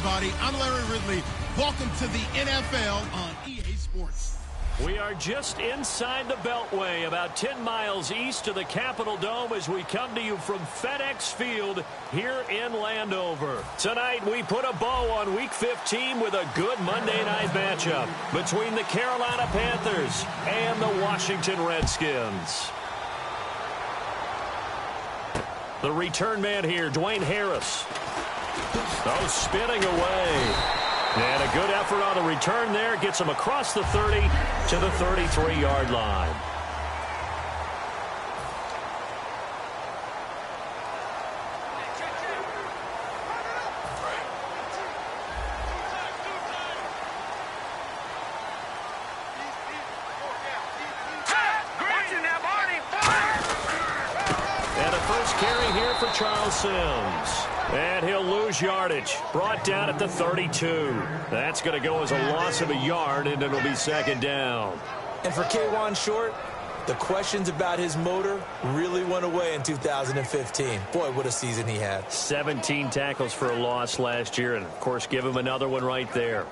everybody. I'm Larry Ridley. Welcome to the NFL on EA Sports. We are just inside the Beltway, about 10 miles east of the Capitol Dome as we come to you from FedEx Field here in Landover. Tonight, we put a bow on Week 15 with a good Monday night matchup between the Carolina Panthers and the Washington Redskins. The return man here, Dwayne Harris. Oh, spinning away. And a good effort on the return there. Gets him across the 30 to the 33-yard line. And a first carry here for Charles Sims. And he'll lose yardage. Brought down at the 32. That's going to go as a loss of a yard, and it'll be second down. And for K'Wan Short, the questions about his motor really went away in 2015. Boy, what a season he had. 17 tackles for a loss last year, and, of course, give him another one right there.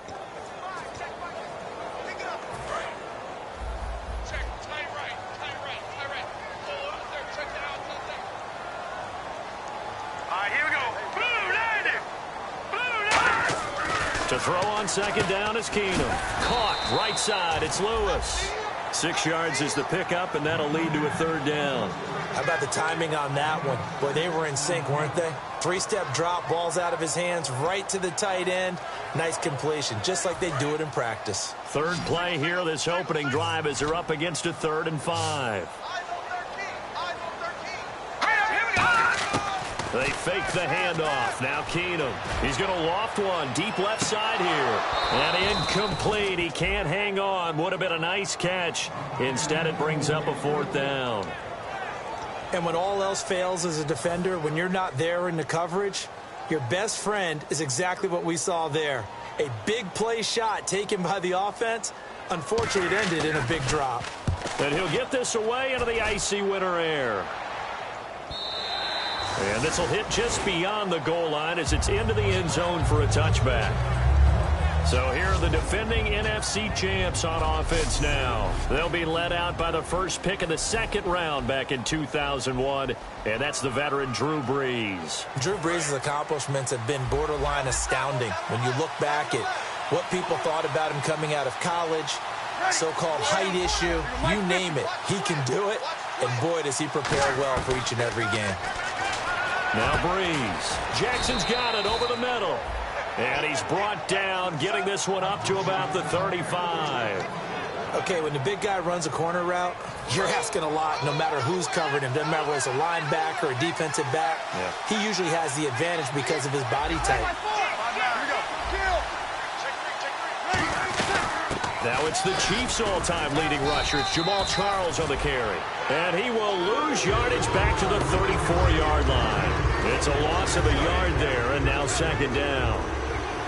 To throw on second down is Keenum. Caught right side. It's Lewis. 6 yards is the pickup, and that'll lead to a third down. How about the timing on that one? Boy, they were in sync, weren't they? 3-step drop, balls out of his hands, right to the tight end. Nice completion, just like they do it in practice. Third play here, this opening drive, as they're up against a 3rd and 5. They fake the handoff. Now Keenum. He's going to loft one deep left side here. And incomplete. He can't hang on. Would have been a nice catch. Instead, it brings up a 4th down. And when all else fails as a defender, when you're not there in the coverage, your best friend is exactly what we saw there. A big play shot taken by the offense. Unfortunately, it ended in a big drop. And he'll get this away into the icy winter air. And this will hit just beyond the goal line as it's into the end zone for a touchback. So here are the defending NFC champs on offense now. They'll be led out by the first pick of the 2nd round back in 2001, and that's the veteran Drew Brees. Drew Brees' accomplishments have been borderline astounding when you look back at what people thought about him coming out of college, so-called height issue, you name it. He can do it, and boy, does he prepare well for each and every game. Now Brees. Jackson's got it over the middle. And he's brought down, getting this one up to about the 35. Okay, when the big guy runs a corner route, you're asking a lot no matter who's covering him. Doesn't matter whether it's a linebacker or a defensive back. Yeah. He usually has the advantage because of his body type. Now it's the Chiefs' all-time leading rusher. It's Jamal Charles on the carry. And he will lose yardage back to the 34-yard line. It's a loss of a yard there, and now second down.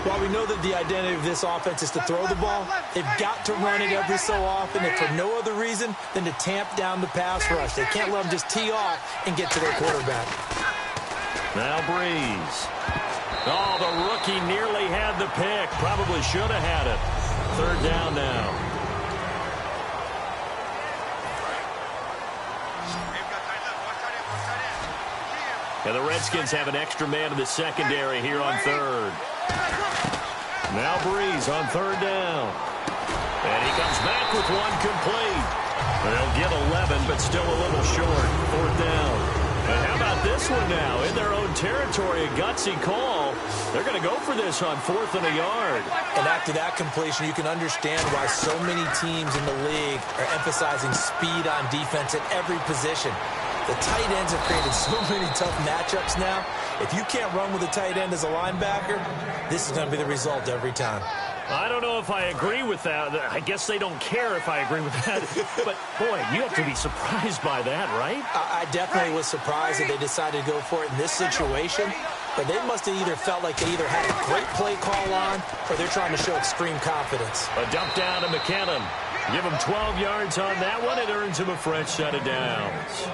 While we know that the identity of this offense is to throw the ball, they've got to run it every so often, if for no other reason than to tamp down the pass rush. They can't let them just tee off and get to their quarterback. Now Brees. Oh, the rookie nearly had the pick. Probably should have had it. Third down now. And the Redskins have an extra man in the secondary here on third. Now Brees on third down. And he comes back with one complete. They'll get 11, but still a little short. Fourth down. And how about this one now? In their own territory, a gutsy call. They're going to go for this on 4th and a yard. And after that completion, you can understand why so many teams in the league are emphasizing speed on defense at every position. The tight ends have created so many tough matchups now. If you can't run with a tight end as a linebacker, this is going to be the result every time. I don't know if I agree with that. I guess they don't care if I agree with that. But, boy, you have to be surprised by that, right? I definitely was surprised that they decided to go for it in this situation. But they must have either felt like they either had a great play call on or they're trying to show extreme confidence. A dump down to McKinnon. Give him 12 yards on that one. It earns him a fresh set of downs.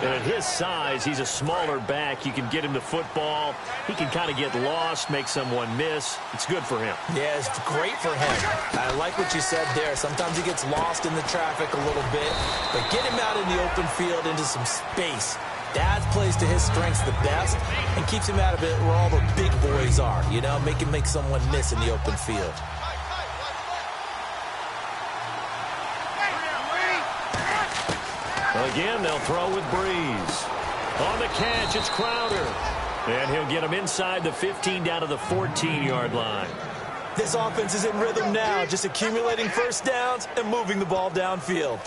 And at his size, he's a smaller back. You can get him the football. He can kind of get lost, make someone miss. It's good for him. Yeah, it's great for him. I like what you said there. Sometimes he gets lost in the traffic a little bit, but get him out in the open field into some space. That plays to his strengths the best and keeps him out of it where all the big boys are, you know, make someone miss in the open field. Again, they'll throw with Breeze. On the catch, it's Crowder. And he'll get him inside the 15 down to the 14-yard line. This offense is in rhythm now, just accumulating first downs and moving the ball downfield.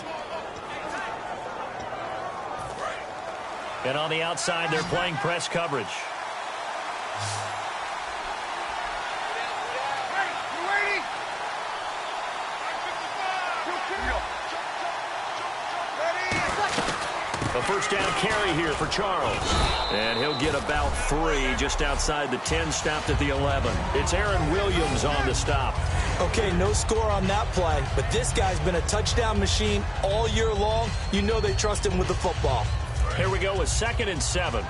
And on the outside, they're playing press coverage. A first down carry here for Charles. And he'll get about 3 just outside the 10, stopped at the 11. It's Aaron Williams on the stop. Okay, no score on that play, but this guy's been a touchdown machine all year long. You know they trust him with the football. Here we go with 2nd and 7.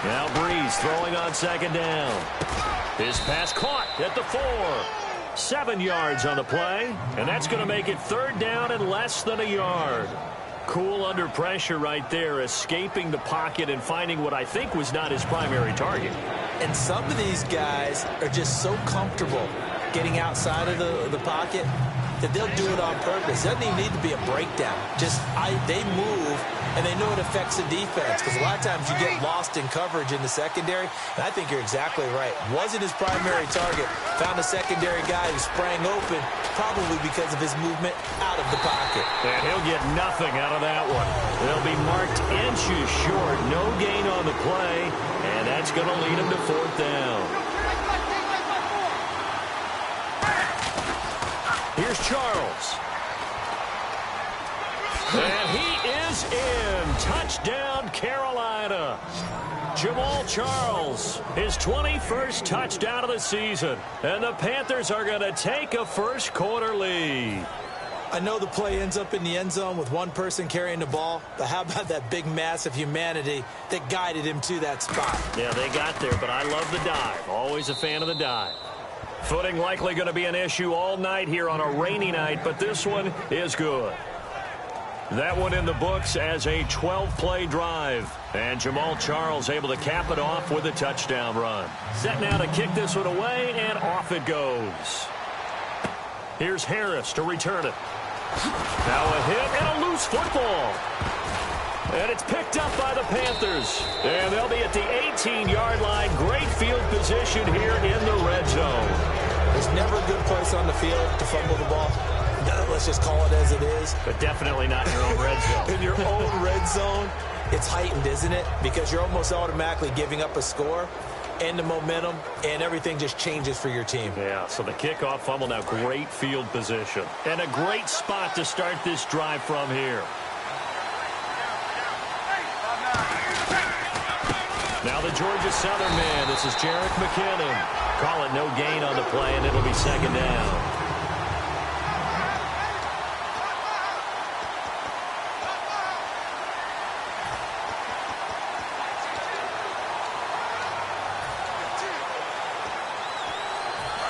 Now Breeze throwing on 2nd down. His pass caught at the 4. 7 yards on the play, and that's going to make it 3rd down and less than a yard. Cool under pressure right there, escaping the pocket and finding what I think was not his primary target. And some of these guys are just so comfortable getting outside of the pocket that they'll do it on purpose. Doesn't even need to be a breakdown. They move, and they know it affects the defense, because a lot of times you get lost in coverage in the secondary, and I think you're exactly right. Wasn't his primary target. Found a secondary guy who sprang open, probably because of his movement out of the pocket. And he'll get nothing out of that one. They'll be marked inches short. No gain on the play, and that's going to lead him to 4th down. Here's Charles. And he is in. Touchdown, Carolina. Jamal Charles, his 21st touchdown of the season. And the Panthers are going to take a first-quarter lead. I know the play ends up in the end zone with one person carrying the ball, but how about that big mass of humanity that guided him to that spot? Yeah, they got there, but I love the dive. Always a fan of the dive. Footing likely going to be an issue all night here on a rainy night, but this one is good. That one in the books as a 12-play drive. And Jamal Charles able to cap it off with a touchdown run. Set now to kick this one away, and off it goes. Here's Harris to return it. Now a hit and a loose football. And it's picked up by the Panthers. And they'll be at the 18-yard line. Great field position here in the red zone. There's never a good place on the field to fumble the ball. Let's just call it as it is. But definitely not in your own red zone. In your own red zone, it's heightened, isn't it? Because you're almost automatically giving up a score and the momentum, and everything just changes for your team. Yeah, so the kickoff fumble, now great field position. And a great spot to start this drive from here. Now the Georgia Southern man, this is Jerick McKinnon. Call it no gain on the play, and it'll be 2nd down.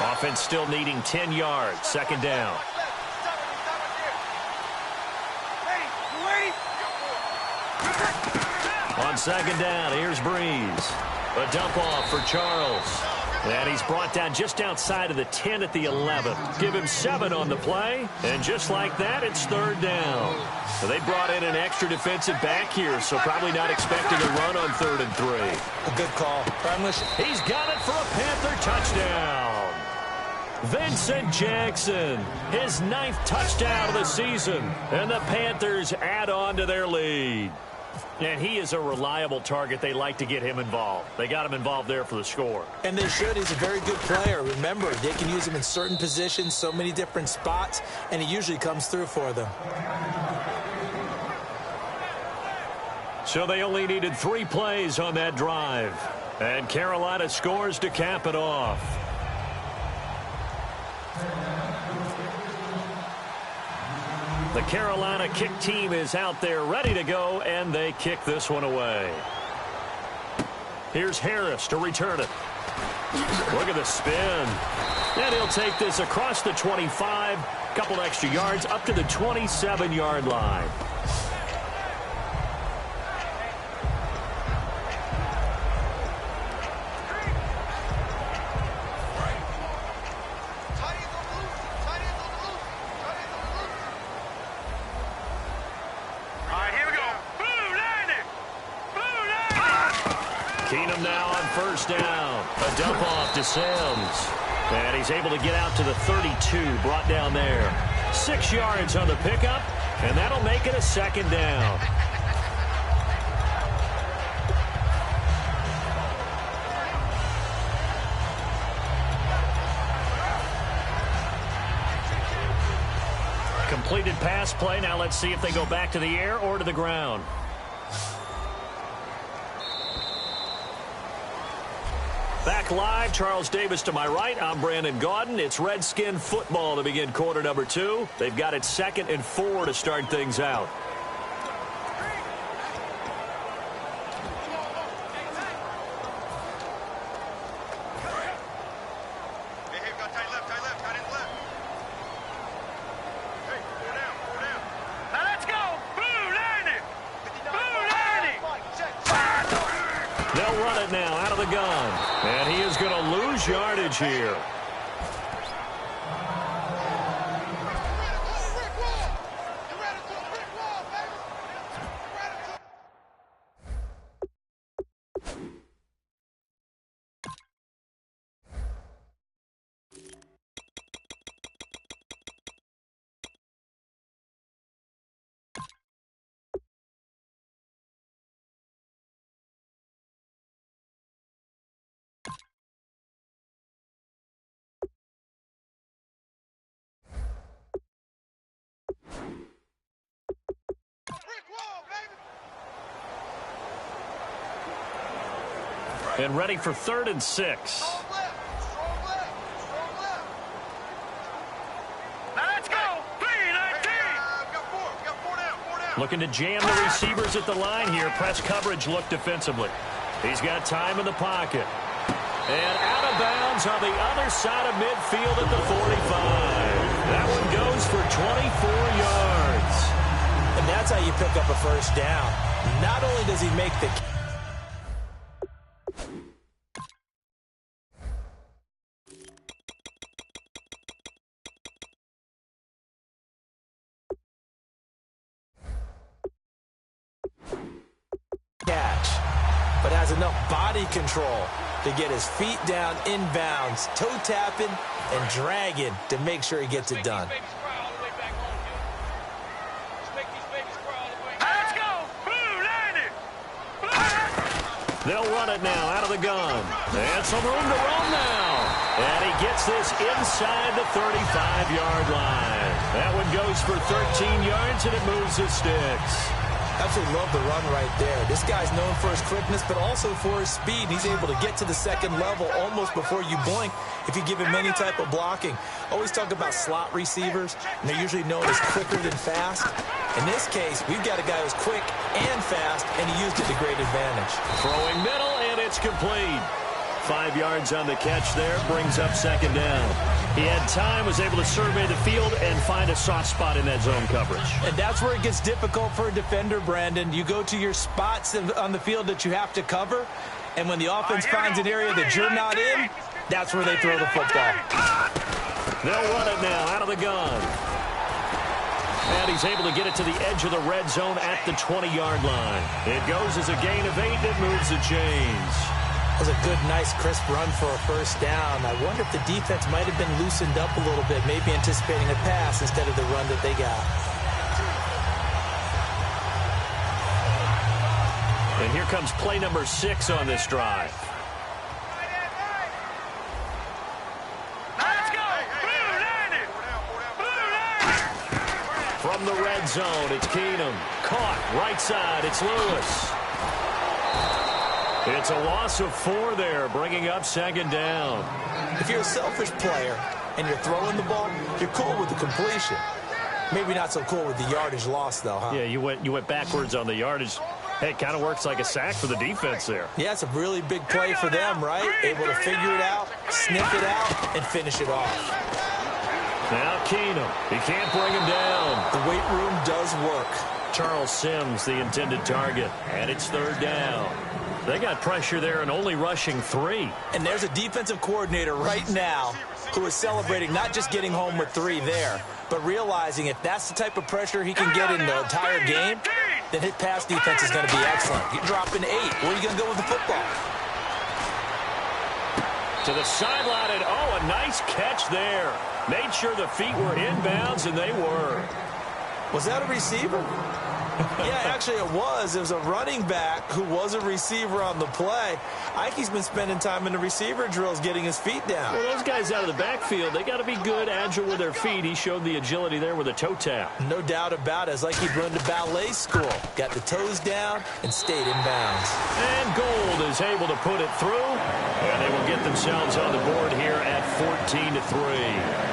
Offense still needing 10 yards. 2nd down. On 2nd down, here's Breeze. A dump off for Charles. And he's brought down just outside of the 10 at the 11. Give him 7 on the play. And just like that, it's 3rd down. So they brought in an extra defensive back here, so probably not expecting a run on 3rd and 3. A good call. He's got it for a Panther touchdown. Vincent Jackson, his 9th touchdown of the season. And the Panthers add on to their lead. And he is a reliable target. They like to get him involved. They got him involved there for the score. And they should. He's a very good player. Remember, they can use him in certain positions, so many different spots, and he usually comes through for them. So they only needed 3 plays on that drive. And Carolina scores to cap it off. The Carolina kick team is out there ready to go, and they kick this one away. Here's Harris to return it. Look at the spin. And he'll take this across the 25, couple extra yards up to the 27-yard line. Keenum now on first down. A dump off to Sims. And he's able to get out to the 32, brought down there. 6 yards on the pickup, and that'll make it a second down. Completed pass play. Now let's see if they go back to the air or to the ground. Back live, Charles Davis to my right. I'm Brandon Gaudin. It's Redskin football to begin quarter number 2. They've got it 2nd and 4 to start things out. They'll run it now out of the gun. And he is going to lose yardage here. And ready for 3rd and 6. Looking to jam the receivers at the line here. Press coverage look defensively. He's got time in the pocket. And out of bounds on the other side of midfield at the 45. That one goes for 24 yards. And that's how you pick up a first down. Not only does he make the catch, but has enough body control to get his feet down inbounds, toe tapping and dragging to make sure he gets it done. They'll run it now out of the gun. And some room to roam now. And he gets this inside the 35-yard line. That one goes for 13 yards, and it moves his sticks. Absolutely love the run right there. This guy's known for his quickness, but also for his speed. He's able to get to the second level almost before you blink if you give him any type of blocking. Always talk about slot receivers, and they're usually known as quicker than fast. In this case, we've got a guy who's quick and fast, and he used it to great advantage. Throwing middle, and it's complete. 5 yards on the catch there, brings up second down. He had time, was able to survey the field and find a soft spot in that zone coverage. And that's where it gets difficult for a defender, Brandon. You go to your spots on the field that you have to cover, and when the offense finds an area that you're not in, that's where they throw the football. They'll run it now out of the gun. And he's able to get it to the edge of the red zone at the 20-yard line. It goes as a gain of 8. It moves the chains. That was a good, nice, crisp run for a first down. I wonder if the defense might have been loosened up a little bit, maybe anticipating a pass instead of the run that they got. And here comes play number 6 on this drive. From the red zone, it's Keenum. Caught, right side, it's Lewis. It's a loss of 4 there, bringing up second down. If you're a selfish player and you're throwing the ball, you're cool with the completion. Maybe not so cool with the yardage loss, though, huh? Yeah, you went backwards on the yardage. Hey, it kind of works like a sack for the defense there. Yeah, it's a really big play for them, right? Able to figure it out, sniff it out, and finish it off. Now Keenum. He can't bring him down. The weight room does work. Charles Sims, the intended target, and it's third down. They got pressure there and only rushing 3. And there's a defensive coordinator right now who is celebrating not just getting home with 3 there, but realizing if that's the type of pressure he can get in the entire game, then his pass defense is going to be excellent. You're dropping 8. Where are you going to go with the football? To the sideline, and oh, a nice catch there. Made sure the feet were inbounds, and they were. Was that a receiver? Yeah, actually it was. It was a running back who was a receiver on the play. Ike's been spending time in the receiver drills getting his feet down. Well, those guys out of the backfield, they got to be good, agile with their feet. He showed the agility there with a toe tap. No doubt about it. It's like he'd run to ballet school. Got the toes down and stayed in bounds. And Gold is able to put it through. And they will get themselves on the board here at 14-3.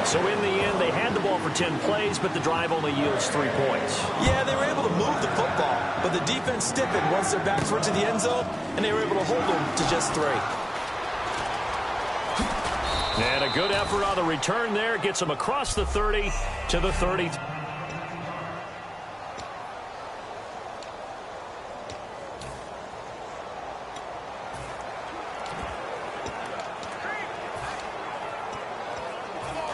So in the end, they had the ball for 10 plays, but the drive only yields 3 points. Yeah, they were able to move the football, but the defense stiffened once their backs were to the end zone, and they were able to hold them to just 3. And a good effort on the return there. Gets them across the 30 to the 30.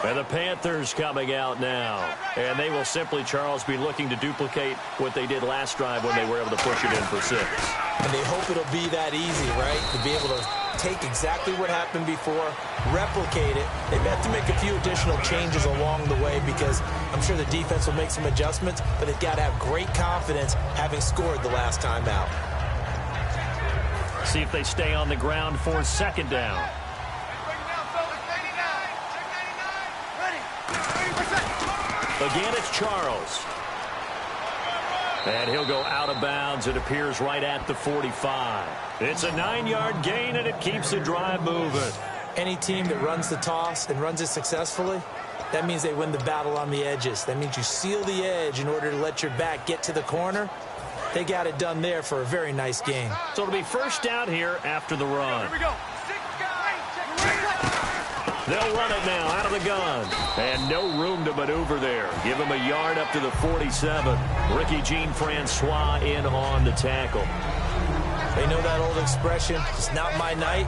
And the Panthers coming out now. And they will simply, Charles, be looking to duplicate what they did last drive when they were able to push it in for 6. And they hope it'll be that easy, right? To be able to take exactly what happened before, replicate it. They've had to make a few additional changes along the way because I'm sure the defense will make some adjustments, but they've got to have great confidence having scored the last time out. See if they stay on the ground for 2nd down. Again, it's Charles. And he'll go out of bounds. It appears right at the 45. It's a 9-yard gain, and it keeps the drive moving. Any team that runs the toss and runs it successfully, that means they win the battle on the edges. That means you seal the edge in order to let your back get to the corner. They got it done there for a very nice game. So it'll be 1st down here after the run. Here we go. They'll run it now out of the gun. And no room to maneuver there. Give him a yard up to the 47. Ricky Jean-Francois in on the tackle. They know that old expression, it's not my night.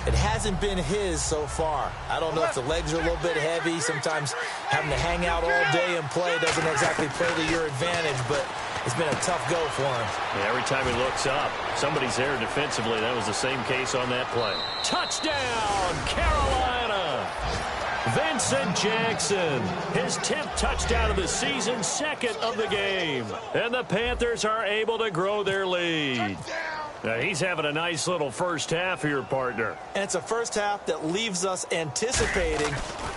It hasn't been his so far. I don't know if the legs are a little bit heavy. Sometimes having to hang out all day and play doesn't exactly play to your advantage, but it's been a tough go for him. Yeah, every time he looks up, somebody's there defensively. That was the same case on that play. Touchdown, Carolina! Vincent Jackson, his 10th touchdown of the season, 2nd of the game. And the Panthers are able to grow their lead. Now, he's having a nice little first half here, partner. And it's a first half that leaves us anticipating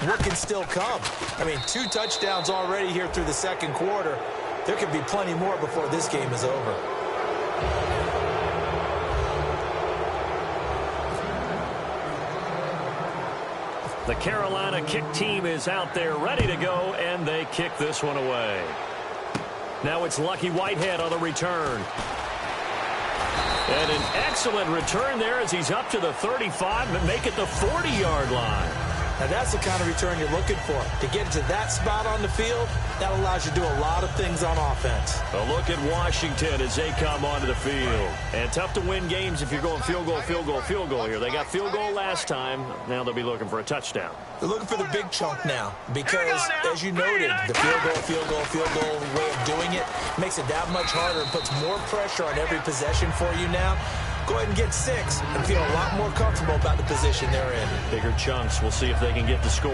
what can still come. I mean, 2 touchdowns already here through the 2nd quarter. There could be plenty more before this game is over. The Carolina kick team is out there ready to go, and they kick this one away. Now it's Lucky Whitehead on the return. And an excellent return there as he's up to the 35 and make it the 40-yard line. Now that's the kind of return you're looking for. To get to that spot on the field, that allows you to do a lot of things on offense. A look at Washington as they come onto the field. And tough to win games if you're going field goal, field goal, field goal here. They got field goal last time. Now they'll be looking for a touchdown. They're looking for the big chunk now because, as you noted, the field goal, field goal, field goal way of doing it makes it that much harder and puts more pressure on every possession for you now. Go ahead and get 6 and feel a lot more comfortable about the position they're in. Bigger chunks. We'll see if they can get the score.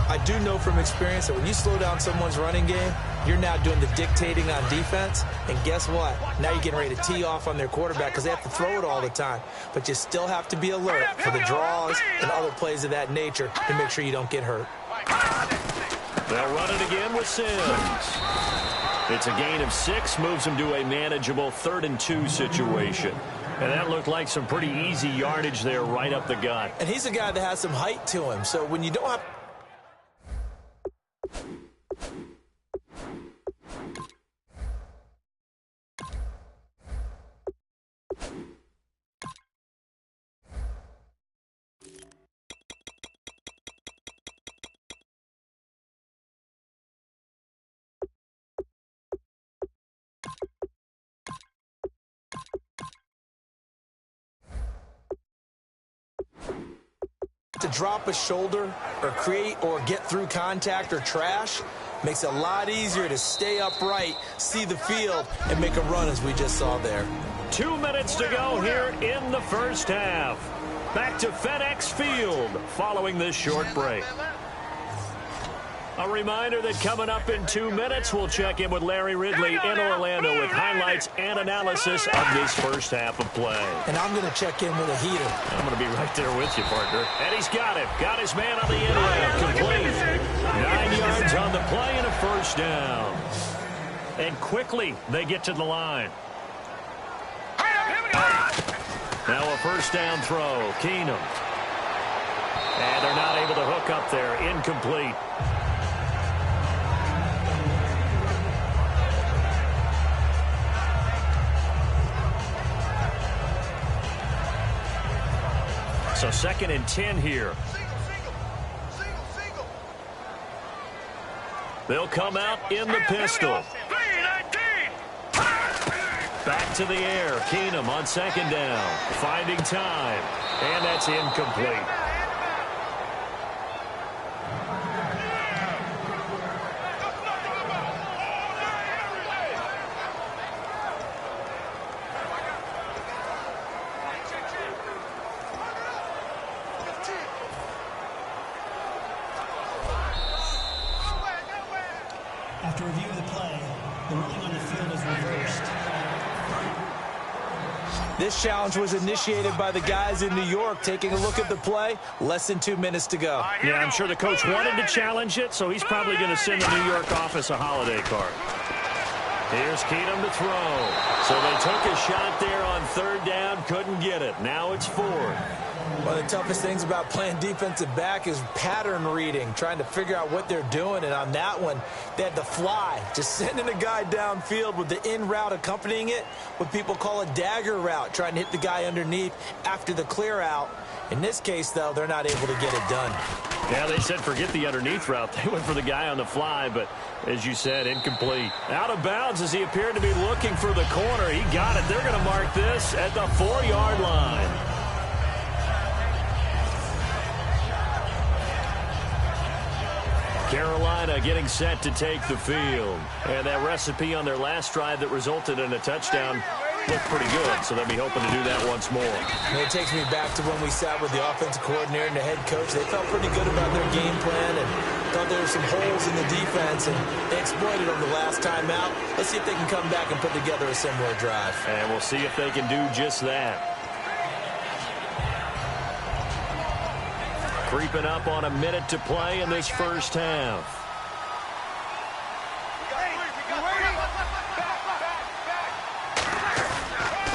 I do know from experience that when you slow down someone's running game, you're now doing the dictating on defense. And guess what? Now you're getting ready to tee off on their quarterback because they have to throw it all the time. But you still have to be alert for the draws and other plays of that nature to make sure you don't get hurt. They'll run it again with Sims. It's a gain of 6, moves them to a manageable 3rd and 2 situation. And that looked like some pretty easy yardage there right up the gut. And he's a guy that has some height to him. So when you don't have... To drop a shoulder or create or get through contact or trash makes it a lot easier to stay upright, see the field, and make a run as we just saw there. 2 minutes to go here in the first half. Back to FedEx Field following this short break. A reminder that coming up in 2 minutes, we'll check in with Larry Ridley in Orlando with highlights and analysis of this first half of play. And I'm going to check in with a heater. I'm going to be right there with you, partner. And he's got it. Got his man on the end route. Complete. 9 yards on the play and a first down. And quickly, they get to the line. Now a first down throw. Keenum. And they're not able to hook up there. Incomplete. So 2nd and 10 here. They'll come out in the pistol. Back to the air. Keenum on 2nd down. Finding time. And that's incomplete. After review of the play, the ruling on the field is reversed. This challenge was initiated by the guys in New York. Taking a look at the play, less than 2 minutes to go. Yeah, I'm sure the coach wanted to challenge it, so he's probably going to send the New York office a holiday card. Here's Keenum to throw. So they took a shot there on 3rd down, couldn't get it. Now it's 4th. One of the toughest things about playing defensive back is pattern reading, trying to figure out what they're doing. And on that one, they had to fly, just sending a guy downfield with the in route accompanying it, what people call a dagger route, trying to hit the guy underneath after the clear out. In this case, though, they're not able to get it done. Yeah, they said forget the underneath route. They went for the guy on the fly, but as you said, incomplete. Out of bounds as he appeared to be looking for the corner. He got it. They're going to mark this at the 4-yard line. Carolina getting set to take the field. And that recipe on their last drive that resulted in a touchdown looked pretty good, so they'll be hoping to do that once more. And it takes me back to when we sat with the offensive coordinator and the head coach. They felt pretty good about their game plan and thought there were some holes in the defense, and they exploited them the last time out. Let's see if they can come back and put together a similar drive. And we'll see if they can do just that. Creeping up on a minute to play in this first half.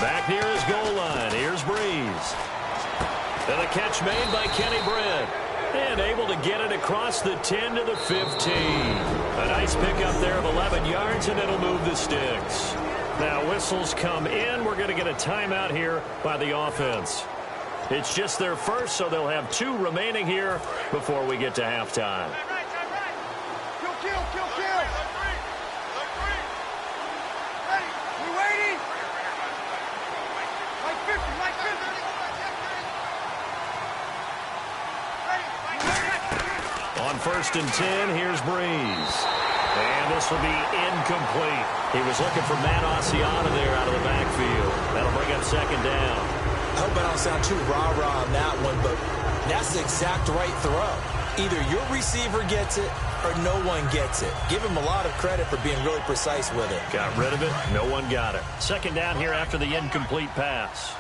Back near his goal line. Here's Breeze. And a catch made by Kenny Britt. And able to get it across the 10 to the 15. A nice pickup there of 11 yards, and it'll move the sticks. Now whistles come in. We're going to get a timeout here by the offense. It's just their first, so they'll have 2 remaining here before we get to halftime. On 1st and 10, here's Breeze. And this will be incomplete. He was looking for Matt Asiata there out of the backfield. That'll bring up 2nd down. I hope I don't sound too rah-rah on that one, but that's the exact right throw. Either your receiver gets it or no one gets it. Give him a lot of credit for being really precise with it. Got rid of it. No one got it. 2nd down here after the incomplete pass.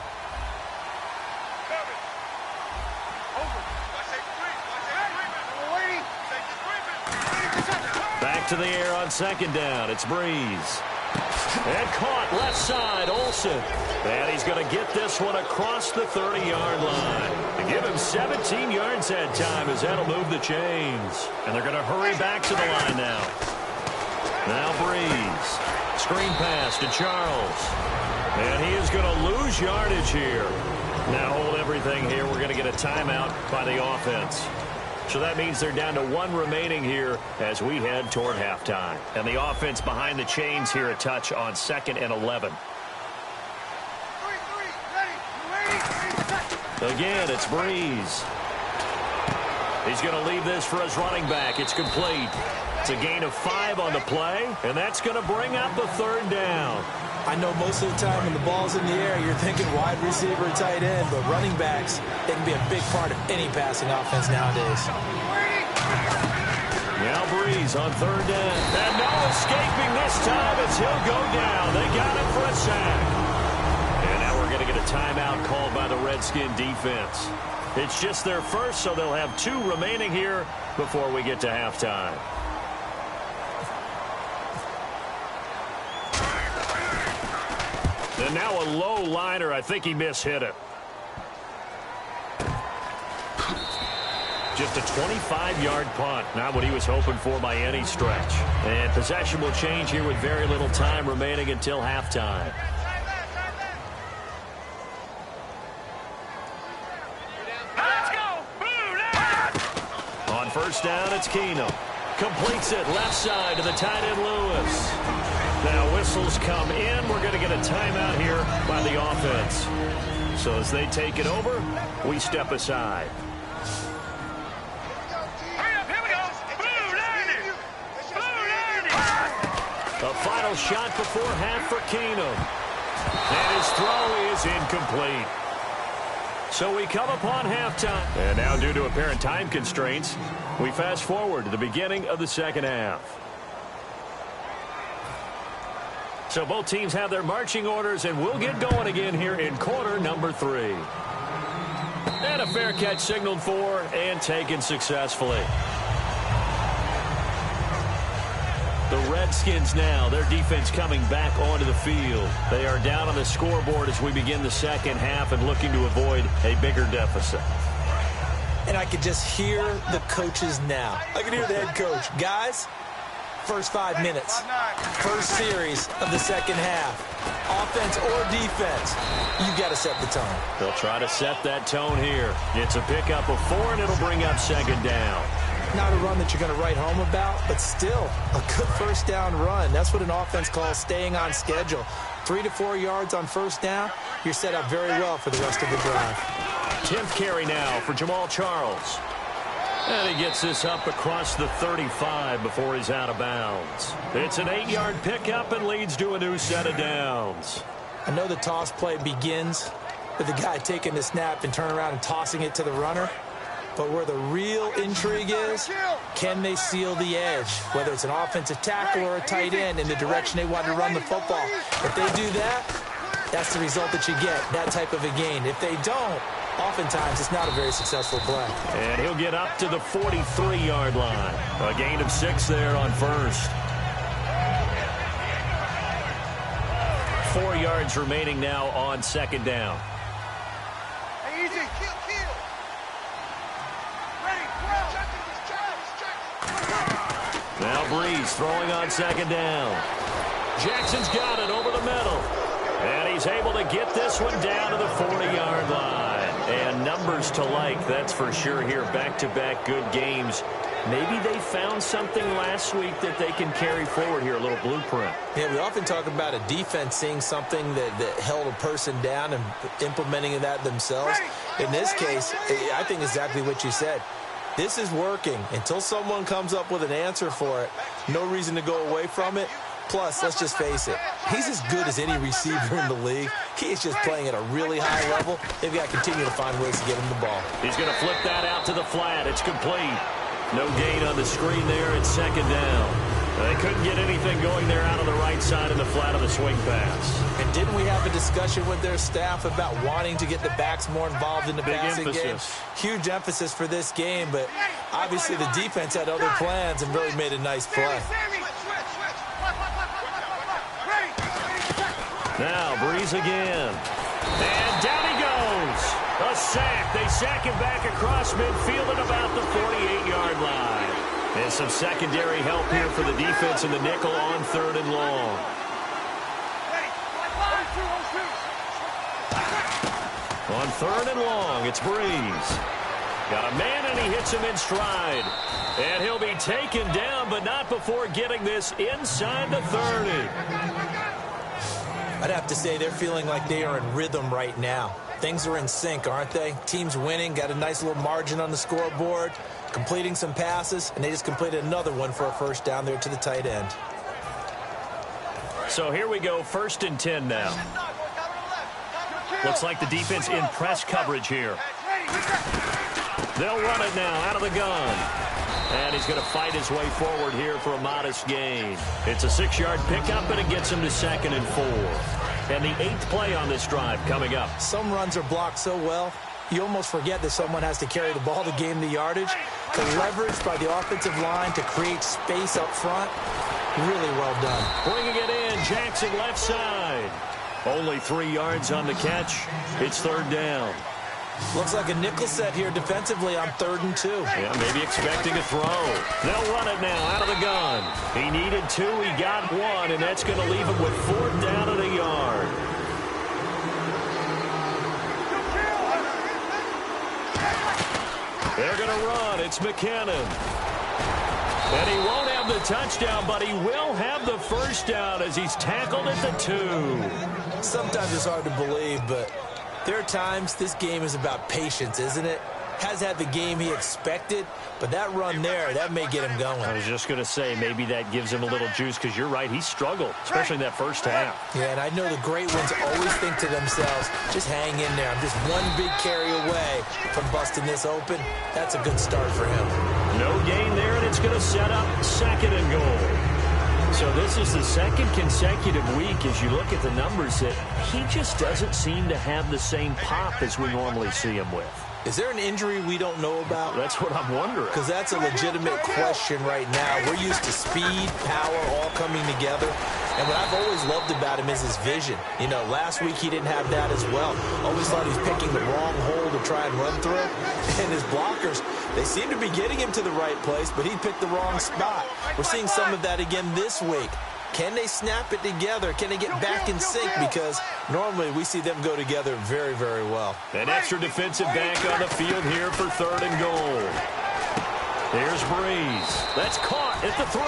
Back to the air on 2nd down. It's Breeze. And caught left side, Olsen. And he's going to get this one across the 30-yard line. To give him 17 yards that time as that'll move the chains. And they're going to hurry back to the line now. Now Breeze. Screen pass to Charles. And he is going to lose yardage here. Now hold everything here. We're going to get a timeout by the offense. So that means they're down to 1 remaining here as we head toward halftime. And the offense behind the chains here a touch on 2nd and 11. Again, it's Breeze. He's going to leave this for his running back. It's complete. It's a gain of 5 on the play, and that's going to bring up the 3rd down. I know most of the time when the ball's in the air, you're thinking wide receiver and tight end, but running backs, they can be a big part of any passing offense nowadays. Now Breeze on 3rd down. And no escaping this time as he'll go down. They got him for a sack. And now we're going to get a timeout called by the Redskin defense. It's just their first, so they'll have 2 remaining here before we get to halftime. And now a low liner. I think he mishit it. Just a 25-yard punt. Not what he was hoping for by any stretch. And possession will change here with very little time remaining until halftime. Let's go! On 1st down, it's Keenum. Completes it left side to the tight end Lewis. Now whistles come in. We're going to get a timeout here by the offense. So as they take it over, we step aside. Hurry up, here we go! Blue 90! Blue 90! A final shot before half for Keenum. And his throw is incomplete. So we come upon halftime. And now due to apparent time constraints, we fast forward to the beginning of the 2nd half. So both teams have their marching orders, and we'll get going again here in quarter number 3. And a fair catch signaled for and taken successfully. The Redskins now, their defense coming back onto the field. They are down on the scoreboard as we begin the 2nd half and looking to avoid a bigger deficit. And I could just hear the coaches now. I can hear the head coach. Guys, first 5 minutes, first series of the 2nd half, offense or defense, you've got to set the tone. They'll try to set that tone here. It's a pickup of 4, and it'll bring up 2nd down. Not a run that you're going to write home about, but still a good 1st down run. That's what an offense calls staying on schedule. 3 to 4 yards on 1st down, you're set up very well for the rest of the drive. 10th carry now for Jamal Charles. And he gets this up across the 35 before he's out of bounds. It's an 8-yard pickup and leads to a new set of downs. I know the toss play begins with the guy taking the snap and turning around and tossing it to the runner. But where the real intrigue is, can they seal the edge, whether it's an offensive tackle or a tight end in the direction they want to run the football. If they do that, that's the result that you get, that type of a gain. If they don't, oftentimes it's not a very successful play. And he'll get up to the 43-yard line. A gain of 6 there on 1st. 4 yards remaining now on 2nd down. Hey, easy! Kill! Now Breeze throwing on 2nd down. Jackson's got it over the middle. And he's able to get this one down to the 40-yard line. And numbers to like, that's for sure here. Back-to-back good games. Maybe they found something last week that they can carry forward here, a little blueprint. Yeah, we often talk about a defense seeing something that held a person down and implementing that themselves. In this case, I think exactly what you said. This is working. Until someone comes up with an answer for it, no reason to go away from it. Plus, let's just face it, he's as good as any receiver in the league. He's just playing at a really high level. They've got to continue to find ways to get him the ball. He's going to flip that out to the flat. It's complete. No gain on the screen there. It's 2nd down. They couldn't get anything going there out on the right side of the flat of the swing pass. And didn't we have a discussion with their staff about wanting to get the backs more involved in the passing game? Huge emphasis for this game, but obviously the defense had other plans and really made a nice play. Now Breeze again. And down he goes. A sack. They sack him back across midfield at about the 48-yard line. And some secondary help here for the defense in the nickel on 3rd and long. On 3rd and long, it's Breeze. Got a man, and he hits him in stride. And he'll be taken down, but not before getting this inside the 30. I'd have to say they're feeling like they are in rhythm right now. Things are in sync, aren't they? Team's winning, got a nice little margin on the scoreboard. completing some passes, and they just completed another one for a first down there to the tight end. So here we go, 1st and 10 now. Looks like the defense in press coverage here. They'll run it now out of the gun. And he's going to fight his way forward here for a modest gain. It's a 6-yard pickup, and it gets him to 2nd and 4. And the 8th play on this drive coming up. Some runs are blocked so well, you almost forget that someone has to carry the ball to gain the yardage. The leverage by the offensive line to create space up front, really well done. Bringing it in, Jackson left side. Only 3 yards on the catch. It's 3rd down. Looks like a nickel set here defensively on 3rd and 2. Yeah, maybe expecting a throw. They'll run it now out of the gun. He needed 2, he got 1, and that's going to leave him with 4th down and a yard. They're going to run. It's McKinnon. And he won't have the touchdown, but he will have the first down as he's tackled at the 2. Sometimes it's hard to believe, but there are times this game is about patience, isn't it? Has had the game he expected, but that run there, that may get him going. I was just going to say, maybe that gives him a little juice, because you're right, he struggled, especially in that first half. Yeah, and I know the great ones always think to themselves, just hang in there. I'm just one big carry away from busting this open. That's a good start for him. No gain there, and it's going to set up 2nd and goal. So this is the 2nd consecutive week, as you look at the numbers, that he just doesn't seem to have the same pop as we normally see him with. Is there an injury we don't know about? That's what I'm wondering. Because that's a legitimate question right now. We're used to speed, power, all coming together. And what I've always loved about him is his vision. You know, last week he didn't have that as well. Always thought he was picking the wrong hole to try and run through. And his blockers, they seem to be getting him to the right place, but he picked the wrong spot. We're seeing some of that again this week. Can they snap it together? Can they get back in sync? Because normally we see them go together very, very well. An extra defensive back on the field here for 3rd and goal. Here's Breeze. That's caught at the 3.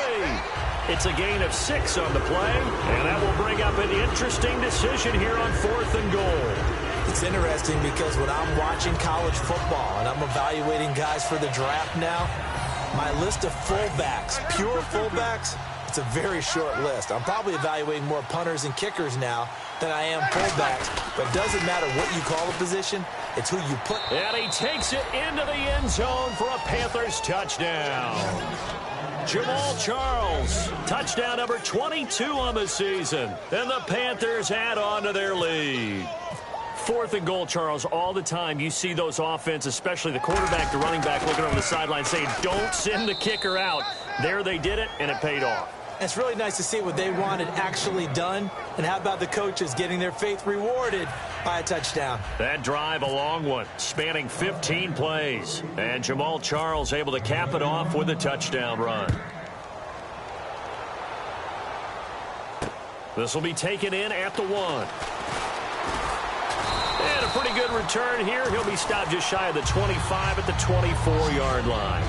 It's a gain of 6 on the play, and that will bring up an interesting decision here on 4th and goal. It's interesting because when I'm watching college football and I'm evaluating guys for the draft now, my list of fullbacks, pure fullbacks, it's a very short list. I'm probably evaluating more punters and kickers now than I am fullbacks, but it doesn't matter what you call a position, it's who you put. And he takes it into the end zone for a Panthers touchdown. Jamal Charles, touchdown number 22 on the season, and the Panthers add on to their lead. 4th and goal, Charles, all the time you see those offenses, especially the quarterback, the running back, looking over the sideline saying, don't send the kicker out. There they did it, and it paid off. It's really nice to see what they wanted actually done. And how about the coaches getting their faith rewarded by a touchdown? That drive, a long one, spanning 15 plays. And Jamal Charles able to cap it off with a touchdown run. This will be taken in at the 1. And a pretty good return here. He'll be stopped just shy of the 25 at the 24-yard line.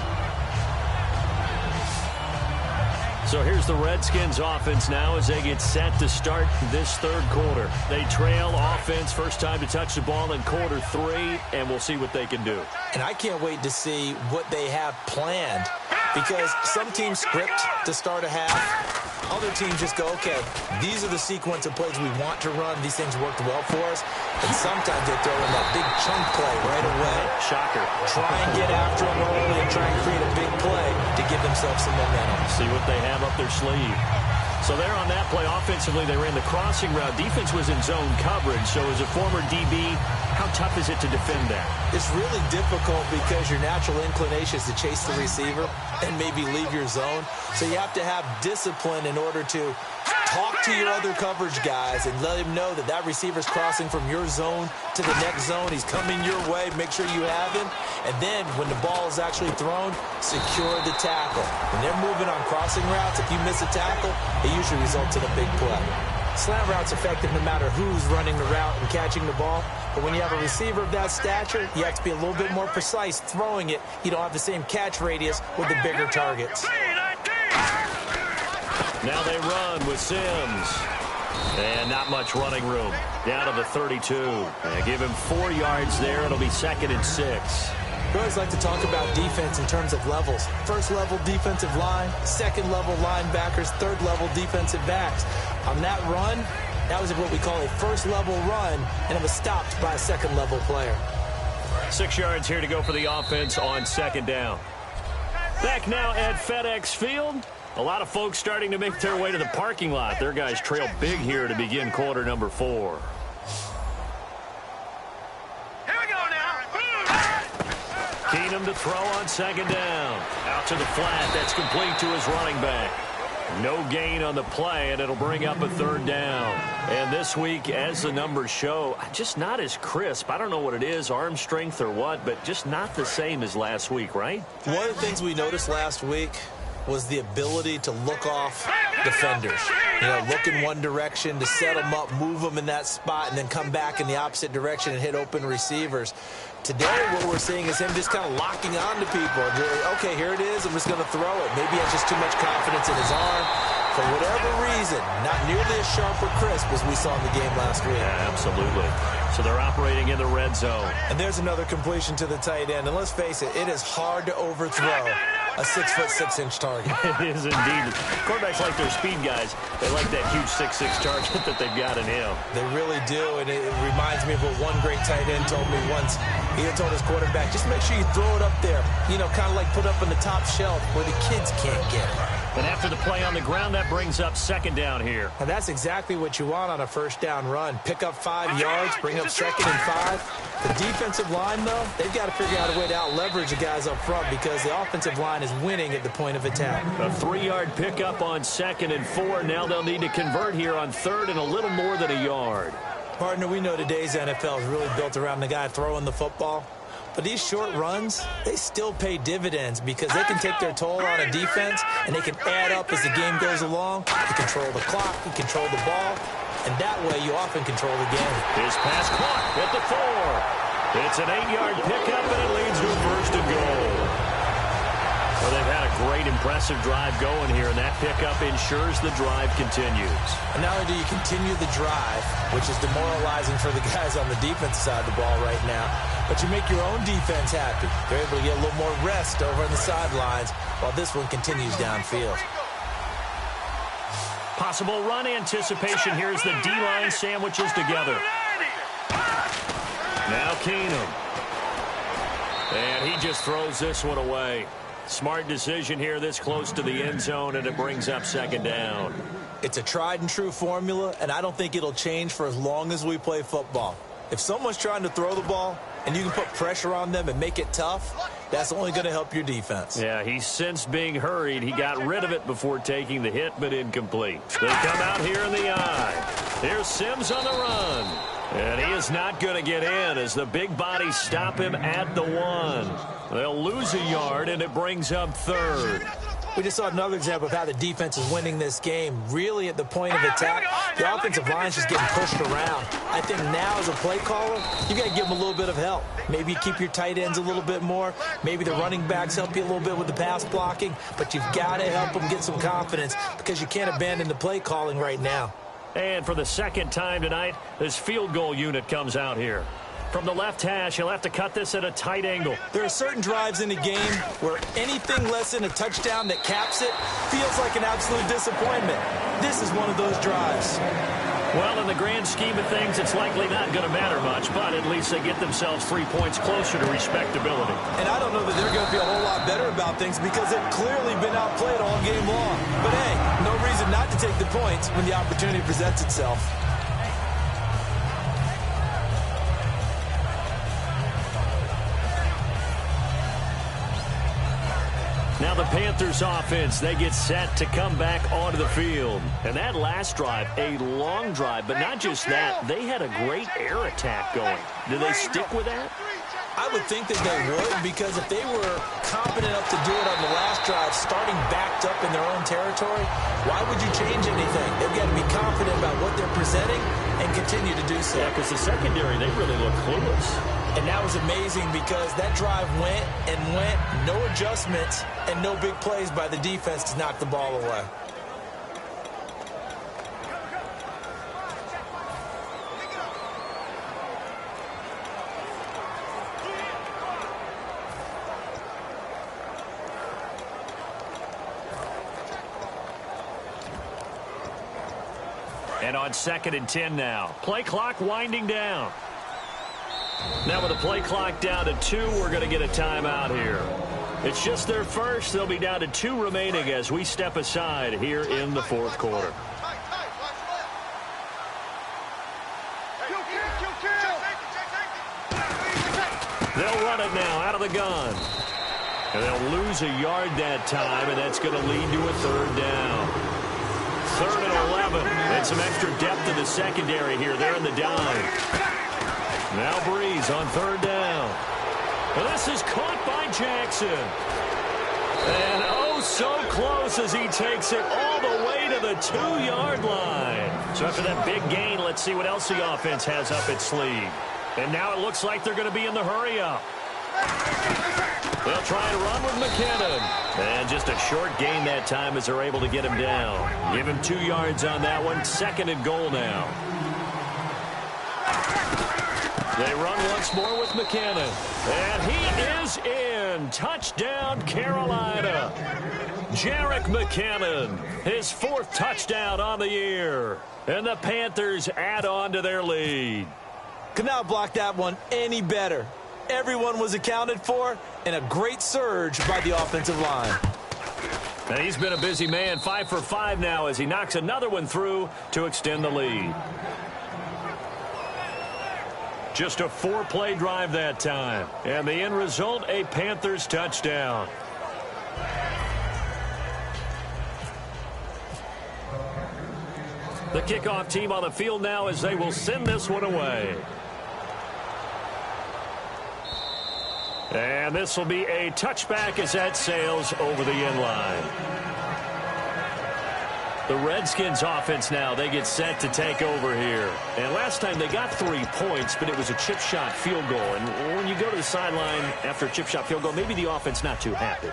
So here's the Redskins offense now as they get set to start this 3rd quarter. They trail offense, first time to touch the ball in quarter 3, and we'll see what they can do. And I can't wait to see what they have planned, because some teams script to start a half. Other teams just go, okay, these are the sequence of plays we want to run. These things worked well for us. And sometimes they throw in that big chunk play right away. Shocker. Try and get after them early and try and create a big play to give themselves some momentum. See what they have up their sleeve. So there on that play, offensively, they ran the crossing route. Defense was in zone coverage. So as a former DB, how tough is it to defend that? It's really difficult because your natural inclination is to chase the receiver and maybe leave your zone. So you have to have discipline in order to talk to your other coverage guys and let him know that that receiver's crossing from your zone to the next zone. He's coming your way. Make sure you have him. And then when the ball is actually thrown, secure the tackle. When they're moving on crossing routes, if you miss a tackle, it usually results in a big play. Slant route's effective no matter who's running the route and catching the ball. But when you have a receiver of that stature, you have to be a little bit more precise throwing it. You don't have the same catch radius with the bigger targets. Now they run with Sims. And not much running room. Down to the 32. Give him 4 yards there. It'll be 2nd and 6. We always like to talk about defense in terms of levels. First level defensive line, second level linebackers, third level defensive backs. On that run, that was what we call a first level run, and it was stopped by a second level player. 6 yards here to go for the offense on second down. Back now at FedEx Field. A lot of folks starting to make their way to the parking lot. Their guys trail big here to begin quarter number 4. Here we go now. Keenum to throw on second down. Out to the flat. That's complete to his running back. No gain on the play, and it'll bring up a third down. And this week, as the numbers show, just not as crisp. I don't know what it is, arm strength or what, but just not the same as last week, right? One of the things we noticed last week was the ability to look off defenders. You know, look in one direction to set them up, move them in that spot, and then come back in the opposite direction and hit open receivers. Today, what we're seeing is him just kind of locking on to people. Okay, here it is. I'm just going to throw it. Maybe he has just too much confidence in his arm. For whatever reason, not nearly as sharp or crisp as we saw in the game last week. Yeah, absolutely. So they're operating in the red zone. And there's another completion to the tight end. And let's face it, it is hard to overthrow a 6'6" target. It is indeed. Quarterbacks like their speed guys. They like that huge 6'6" target that they've got in him. They really do, and it reminds me of what one great tight end told me once. He had told his quarterback, just make sure you throw it up there, you know, kind of like put up on the top shelf where the kids can't get it. And after the play on the ground, that brings up second down here. And that's exactly what you want on a first down run. Pick up 5 yards, bring up second and 5. The defensive line, though, they've got to figure out a way to out-leverage the guys up front because the offensive line is winning at the point of attack. A 3-yard pickup on second and 4. Now they'll need to convert here on third and a little more than a yard. Partner, we know today's NFL is really built around the guy throwing the football. But these short runs, they still pay dividends because they can take their toll on a defense and they can add up as the game goes along. You control the clock, you control the ball, and that way you often control the game. His pass caught at the 4. It's an 8-yard pickup, and it leads to a first and goal. Well, they've had a great, impressive drive going here, and that pickup ensures the drive continues. And not only do you continue the drive, which is demoralizing for the guys on the defense side of the ball right now, but you make your own defense happy. They're able to get a little more rest over on the sidelines while this one continues downfield. Possible run anticipation. Here's the D-line sandwiches together. Now Keenum. And he just throws this one away. Smart decision here this close to the end zone, and it brings up second down. It's a tried-and-true formula, and I don't think it'll change for as long as we play football. If someone's trying to throw the ball and you can put pressure on them and make it tough, that's only going to help your defense. Yeah, he sensed being hurried. He got rid of it before taking the hit, but incomplete. They come out here in the eye. Here's Sims on the run. And he is not going to get in as the big bodies stop him at the 1. They'll lose a yard, and it brings up third. We just saw another example of how the defense is winning this game. Really at the point of attack, the offensive line is just getting pushed around. I think now as a play caller, you got to give them a little bit of help. Maybe you keep your tight ends a little bit more. Maybe the running backs help you a little bit with the pass blocking. But you've got to help them get some confidence because you can't abandon the play calling right now. And for the second time tonight, this field goal unit comes out here. From the left hash, he'll have to cut this at a tight angle. There are certain drives in the game where anything less than a touchdown that caps it feels like an absolute disappointment. This is one of those drives. Well, in the grand scheme of things, it's likely not going to matter much, but at least they get themselves 3 points closer to respectability. And I don't know that they're going to be a whole lot better about things because they've clearly been outplayed all game long. But hey, no reason not to take the points when the opportunity presents itself. Now the Panthers offense, they get set to come back onto the field. And that last drive, a long drive, but not just that, they had a great air attack going. Do they stick with that? I would think that they would, because if they were competent enough to do it on the last drive, starting backed up in their own territory, why would you change anything? They've got to be confident about what they're presenting and continue to do so. Yeah, because the secondary, they really look clueless. And that was amazing because that drive went and went, no adjustments, and no big plays by the defense to knock the ball away. And on 2nd and 10 now. Play clock winding down. Now with the play clock down to 2, we're going to get a timeout here. It's just their first. They'll be down to 2 remaining as we step aside here in the 4th quarter. They'll run it now out of the gun. And they'll lose a yard that time, and that's going to lead to a 3rd down. 3rd and 11. And some extra depth in the secondary here. They're in the dime. Now Breeze on 3rd down. And this is caught by Jackson. And oh, so close as he takes it all the way to the 2-yard line. So after that big gain, let's see what else the offense has up its sleeve. And now it looks like they're going to be in the hurry-up. They'll try and run with McKinnon. And just a short gain that time as they're able to get him down. Give him 2 yards on that one. 2nd and goal now. They run once more with McKinnon. And he is in. Touchdown, Carolina. Jerick McKinnon, his 4th touchdown on the year. And the Panthers add on to their lead. Could not block that one any better. Everyone was accounted for, and a great surge by the offensive line. And he's been a busy man, 5 for 5 now as he knocks another one through to extend the lead. Just a 4-play drive that time. And the end result, a Panthers touchdown. The kickoff team on the field now as they will send this one away. And this will be a touchback as that sails over the end line. The Redskins offense now, they get set to take over here. And last time they got 3 points, but it was a chip shot field goal. And when you go to the sideline after a chip shot field goal, maybe the offense not too happy.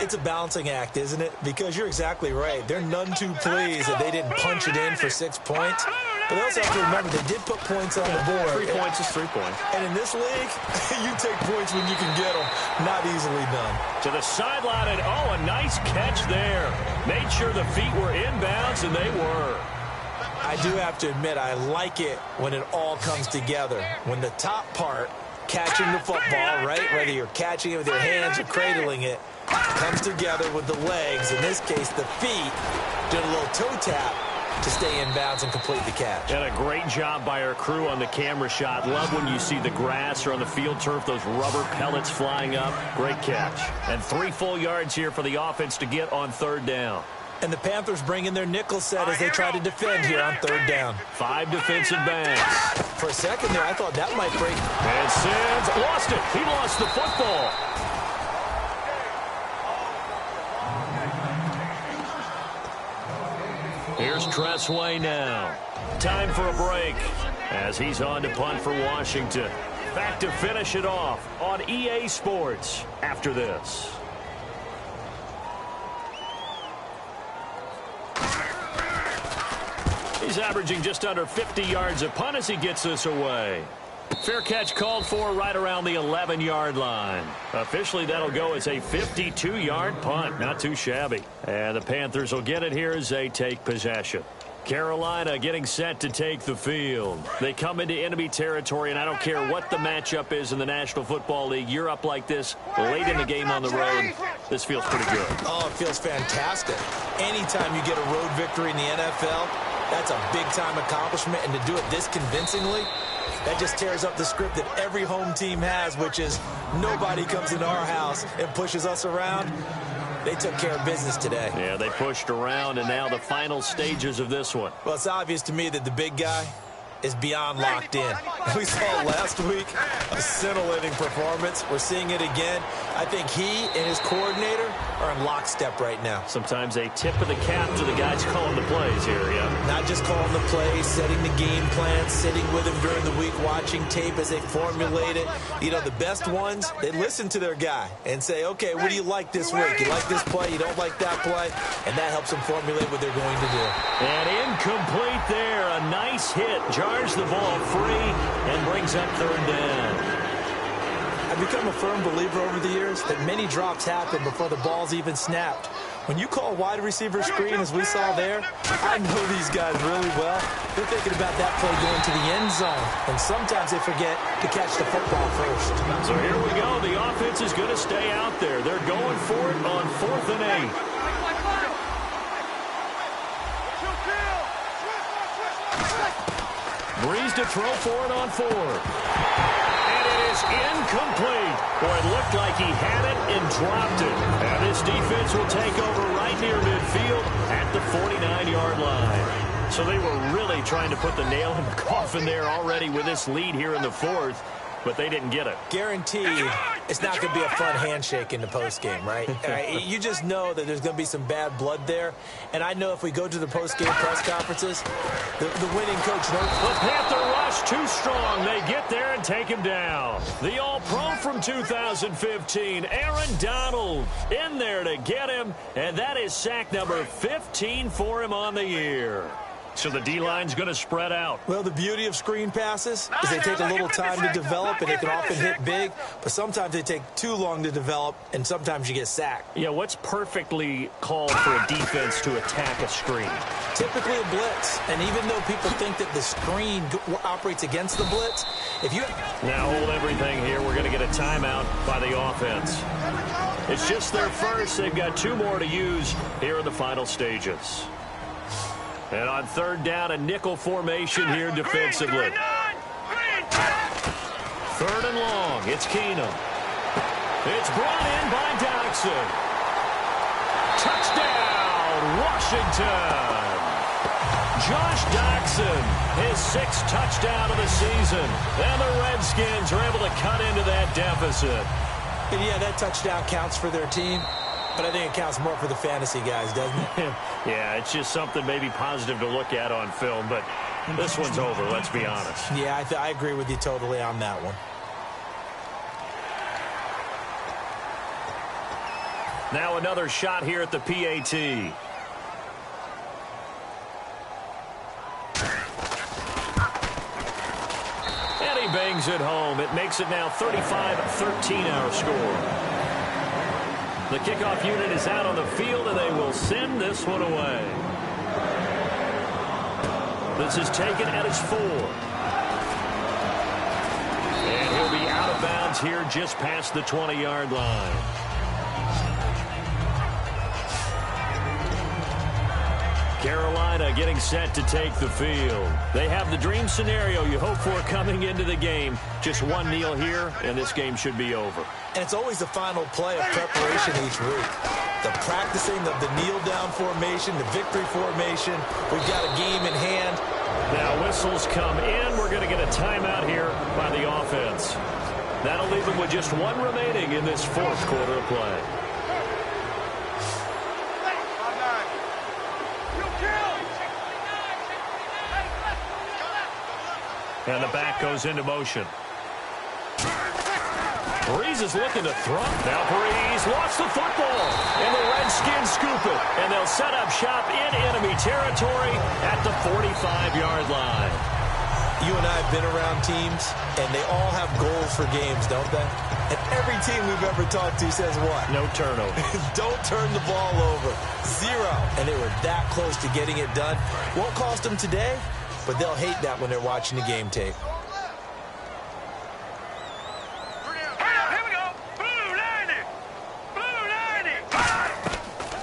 It's a balancing act, isn't it? Because you're exactly right. They're none too pleased that they didn't punch it in for 6 points. But they also have to remember they did put points on the board. 3 points is 3 points. And in this league, you take points when you can get them. Not easily done. To the sideline, and oh, a nice catch there. Made sure the feet were inbounds, and they were. I do have to admit, I like it when it all comes together. When the top part, catching the football, right, whether you're catching it with your hands or cradling it, comes together with the legs, in this case the feet, doing a little toe tap to stay in bounds and complete the catch. And a great job by our crew on the camera shot. Love when you see the grass or on the field turf, those rubber pellets flying up. Great catch. And 3 full yards here for the offense to get on 3rd down. And the Panthers bring in their nickel set as they try to defend here on 3rd down. 5 defensive backs. For a second there, I thought that might break. And Sims lost it. He lost the football. Here's Tressway now. Time for a break as he's on to punt for Washington. Back to finish it off on EA Sports after this. He's averaging just under 50 yards a punt as he gets this away. Fair catch called for right around the 11-yard line. Officially, that'll go as a 52-yard punt. Not too shabby. And the Panthers will get it here as they take possession. Carolina getting set to take the field. They come into enemy territory, and I don't care what the matchup is in the National Football League. You're up like this late in the game on the road. This feels pretty good. Oh, it feels fantastic. Anytime you get a road victory in the NFL, that's a big-time accomplishment, and to do it this convincingly, that just tears up the script that every home team has, which is nobody comes into our house and pushes us around. They took care of business today. Yeah, they pushed around, and now the final stages of this one. Well, it's obvious to me that the big guy is beyond locked in. We saw last week a scintillating performance. We're seeing it again. I think he and his coordinator are in lockstep right now. Sometimes a tip of the cap to the guys calling the plays here, yeah. Not just calling the plays, setting the game plan, sitting with him during the week, watching tape as they formulate it. You know, the best ones, they listen to their guy and say, okay, what do you like this week? You like this play? You don't like that play? And that helps them formulate what they're going to do. And incomplete there. A nice hit. Jars the ball free and brings up 3rd down. I've become a firm believer over the years that many drops happen before the ball's even snapped. When you call wide receiver screen, as we saw there, I know these guys really well. They're thinking about that play going to the end zone, and sometimes they forget to catch the football first. So here we go. The offense is going to stay out there. They're going for it on 4th and 8. Breeze to throw for it on 4. And it is incomplete. Boy, it looked like he had it and dropped it. And this defense will take over right near midfield at the 49-yard line. So they were really trying to put the nail in the coffin there already with this lead here in the 4th, but they didn't get it. Guaranteed, it's not going to be a fun handshake in the postgame, right? You just know that there's going to be some bad blood there. And I know if we go to the postgame press conferences, the winning coach knows. The Panther rush too strong. They get there and take him down. The All-Pro from 2015, Aaron Donald, in there to get him. And that is sack number 15 for him on the year. So the D-line's going to spread out. Well, the beauty of screen passes is they take a little time to develop, and they can often hit big, but sometimes they take too long to develop, and sometimes you get sacked. Yeah, what's perfectly called for a defense to attack a screen? Typically a blitz, and even though people think that the screen operates against the blitz, if you... Now hold everything here. We're going to get a timeout by the offense. It's just their first. They've got 2 more to use here in the final stages. And on 3rd down, a nickel formation here defensively. 3rd and long. It's Keenum. It's brought in by Doxson. Touchdown, Washington. Josh Doxson, his 6th touchdown of the season. And the Redskins are able to cut into that deficit. And yeah, that touchdown counts for their team. But I think it counts more for the fantasy guys, doesn't it? Yeah, it's just something maybe positive to look at on film, but this one's over, let's be honest. Yeah, I agree with you totally on that one. Now another shot here at the PAT. And he bangs it home. It makes it now 35-13 our score. The kickoff unit is out on the field, and they will send this one away. This is taken at its 4. And he'll be out of bounds here just past the 20-yard line. Carolina getting set to take the field. They have the dream scenario you hope for coming into the game. Just one kneel here, and this game should be over. And it's always the final play of preparation each week. The practicing of the kneel-down formation, the victory formation. We've got a game in hand. Now whistles come in. We're going to get a timeout here by the offense. That'll leave them with just 1 remaining in this 4th quarter of play. And the back goes into motion. Breeze is looking to throw. Now Breeze lost the football. And the Redskins scoop it. And they'll set up shop in enemy territory at the 45-yard line. You and I have been around teams, and they all have goals for games, don't they? And every team we've ever talked to says what? No turnover. Don't turn the ball over. 0. And they were that close to getting it done. Won't cost them today, but they'll hate that when they're watching the game tape.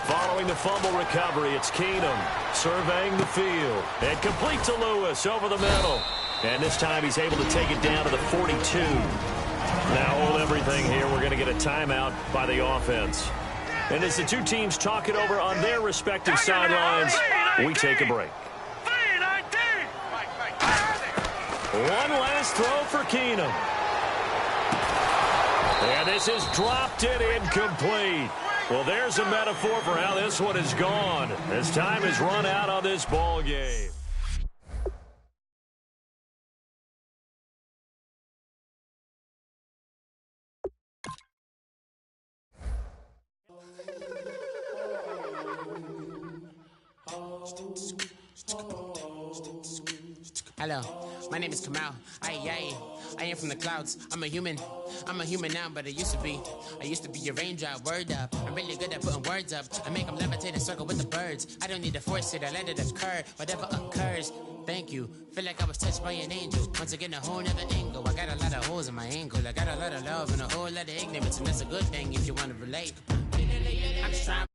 Following the fumble recovery, it's Keenum surveying the field. And complete to Lewis over the middle. And this time he's able to take it down to the 42. Now hold everything here. We're going to get a timeout by the offense. And as the 2 teams talk it over on their respective sidelines, we take a break. One last throw for Keenum. And this is dropped it incomplete. Well, there's a metaphor for how this one is gone as time has run out on this ball game. Hello, my name is Kamal. I am from the clouds. I'm a human now, but I used to be a raindrop. Word up, I'm really good at putting words up. I make them levitate and circle with the birds. I don't need to force it, I let it occur. Whatever occurs, thank you. Feel like I was touched by an angel. Once again, a whole nother angle. I got a lot of holes in my angle. I got a lot of love and a whole lot of ignorance, and that's a good thing if you want to relate. I'm just trying.